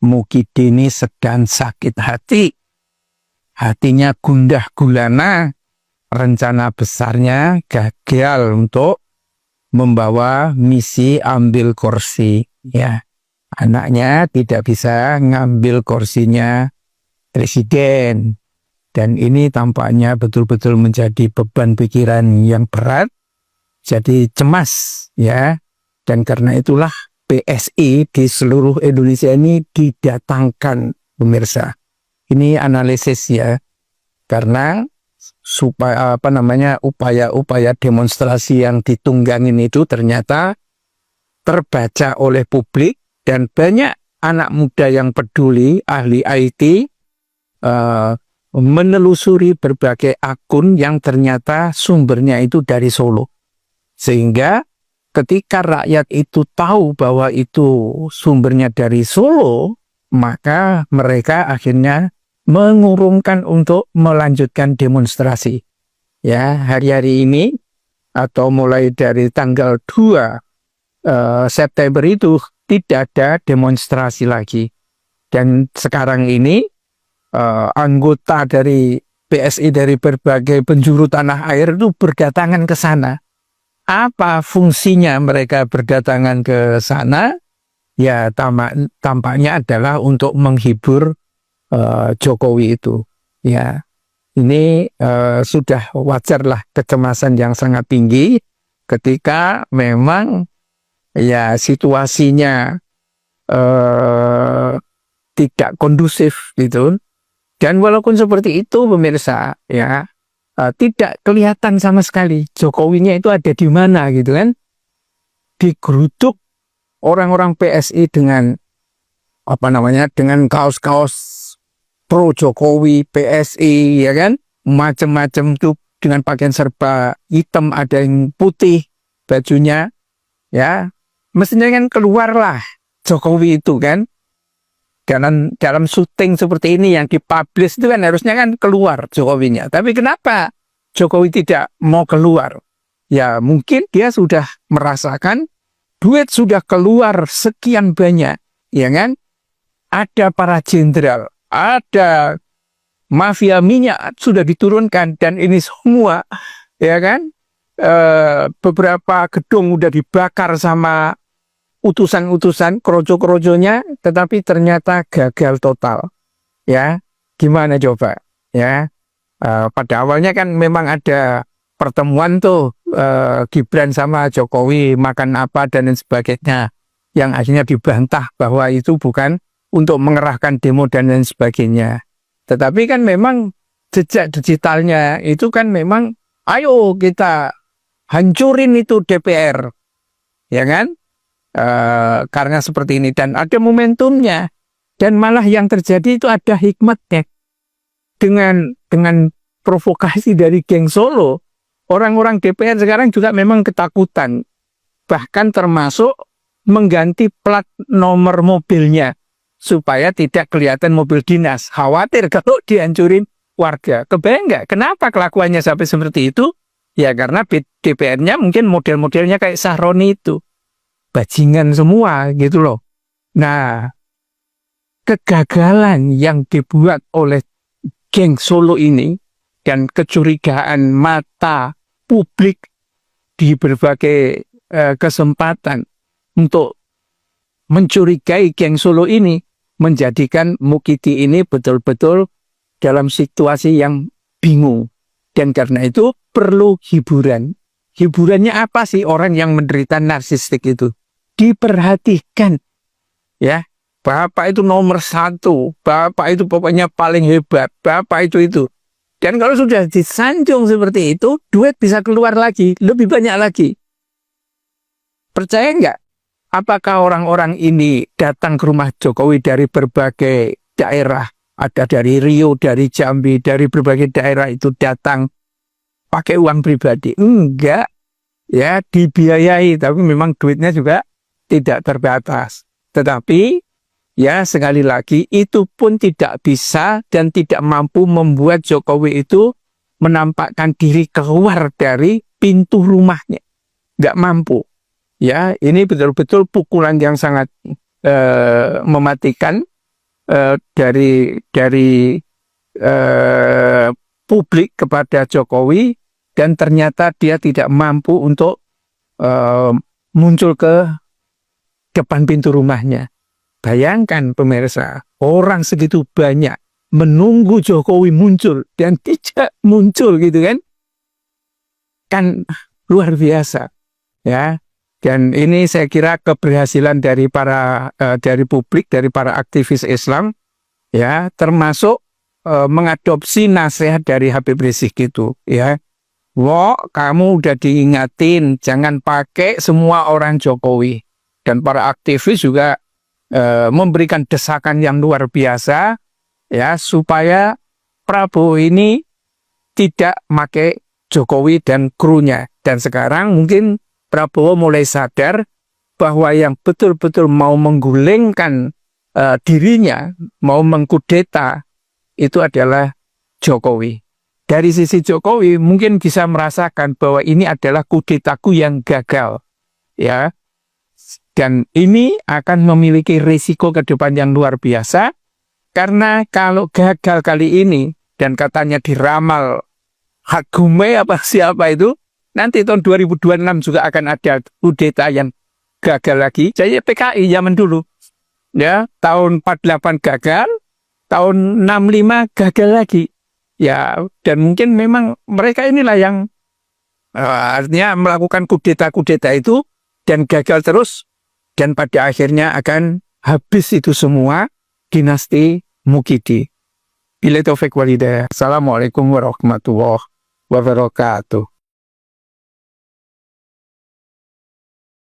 Mukidini sedang sakit hati. Hatinya gundah gulana, rencana besarnya gagal untuk membawa misi ambil kursi. Ya, anaknya tidak bisa ngambil kursinya presiden. Dan ini tampaknya betul-betul menjadi beban pikiran yang berat, jadi cemas ya. Dan karena itulah PSI di seluruh Indonesia ini didatangkan, pemirsa. Ini analisis ya, karena supaya upaya-upaya demonstrasi yang ditunggangin itu ternyata terbaca oleh publik dan banyak anak muda yang peduli, ahli IT, menelusuri berbagai akun yang ternyata sumbernya itu dari Solo. Sehingga ketika rakyat itu tahu bahwa itu sumbernya dari Solo, maka mereka akhirnya mengurungkan untuk melanjutkan demonstrasi. Ya, hari-hari ini atau mulai dari tanggal 2 September itu tidak ada demonstrasi lagi. Dan sekarang ini anggota dari PSI dari berbagai penjuru tanah air itu berdatangan ke sana. Apa fungsinya mereka berdatangan ke sana? Ya, tampaknya adalah untuk menghibur Jokowi itu. Ya, ini sudah wajarlah kecemasan yang sangat tinggi ketika memang ya situasinya tidak kondusif gitu. Dan walaupun seperti itu, pemirsa, ya tidak kelihatan sama sekali Jokowinya itu ada di mana gitu kan. Digeruduk orang-orang PSI dengan dengan kaos-kaos pro Jokowi, PSI, ya kan, macam-macam tuh dengan pakaian serba hitam, ada yang putih bajunya, ya, mestinya kan keluarlah Jokowi itu kan. Dalam syuting seperti ini yang dipublish itu kan harusnya kan keluar Jokowinya. Tapi kenapa Jokowi tidak mau keluar? Ya mungkin dia sudah merasakan duit sudah keluar sekian banyak, ya kan? Ada para jenderal, ada mafia minyak sudah diturunkan, dan ini semua, ya kan? Beberapa gedung udah dibakar sama utusan-utusan, krojo-krojonya, tetapi ternyata gagal total. Ya, gimana coba? Ya, pada awalnya kan memang ada pertemuan tuh Gibran sama Jokowi makan apa dan lain sebagainya, yang akhirnya dibantah bahwa itu bukan untuk mengerahkan demo dan lain sebagainya. Tetapi kan memang jejak digitalnya itu kan memang, ayo kita hancurin itu DPR, ya kan? Karena seperti ini dan ada momentumnya, dan malah yang terjadi itu ada hikmatnya. Dengan provokasi dari geng Solo, orang-orang DPR sekarang juga memang ketakutan, bahkan termasuk mengganti plat nomor mobilnya supaya tidak kelihatan mobil dinas, khawatir kalau dihancurin warga. Kebayang nggak kenapa kelakuannya sampai seperti itu? Ya karena DPR-nya mungkin model-modelnya kayak Sahroni itu, bajingan semua gitu loh. Nah, kegagalan yang dibuat oleh geng Solo ini dan kecurigaan mata publik di berbagai kesempatan untuk mencurigai geng Solo ini menjadikan Mukidi ini betul-betul dalam situasi yang bingung. Dan karena itu perlu hiburan. Hiburannya apa sih orang yang menderita narsistik itu? Diperhatikan, ya, Bapak itu nomor 1, Bapak itu pokoknya paling hebat, Bapak itu. Dan kalau sudah disanjung seperti itu, duit bisa keluar lagi, lebih banyak lagi. Percaya nggak? Apakah orang-orang ini datang ke rumah Jokowi dari berbagai daerah, ada dari Riau, dari Jambi, dari berbagai daerah itu datang pakai uang pribadi? Enggak, ya dibiayai, tapi memang duitnya juga tidak terbatas. Tetapi ya sekali lagi itu pun tidak bisa dan tidak mampu membuat Jokowi itu menampakkan diri keluar dari pintu rumahnya. Nggak mampu. Ya, ini betul-betul pukulan yang sangat mematikan dari publik kepada Jokowi, dan ternyata dia tidak mampu untuk muncul ke depan pintu rumahnya. Bayangkan pemirsa, orang segitu banyak menunggu Jokowi muncul dan tidak muncul gitu kan. Kan luar biasa ya. Dan ini saya kira keberhasilan dari dari publik, dari para aktivis Islam ya, termasuk mengadopsi nasihat dari Habib Rizik gitu ya. Kamu udah diingatin jangan pakai semua orang Jokowi. Dan para aktivis juga memberikan desakan yang luar biasa ya, supaya Prabowo ini tidak pakai Jokowi dan krunya. Dan sekarang mungkin Prabowo mulai sadar bahwa yang betul-betul mau menggulingkan dirinya, mau mengkudeta, itu adalah Jokowi. Dari sisi Jokowi mungkin bisa merasakan bahwa ini adalah kudetaku yang gagal, ya. Dan ini akan memiliki risiko ke depan yang luar biasa, karena kalau gagal kali ini, dan katanya diramal Hagume apa siapa itu, nanti tahun 2026 juga akan ada kudeta yang gagal lagi. Jadi PKI zaman dulu, ya, tahun 48 gagal, tahun 65 gagal lagi. Ya, dan mungkin memang mereka inilah yang artinya melakukan kudeta-kudeta itu dan gagal terus, dan pada akhirnya akan habis itu semua dinasti Mukidi. Billahi taufiq wal hidayah. Assalamualaikum warahmatullahi wabarakatuh.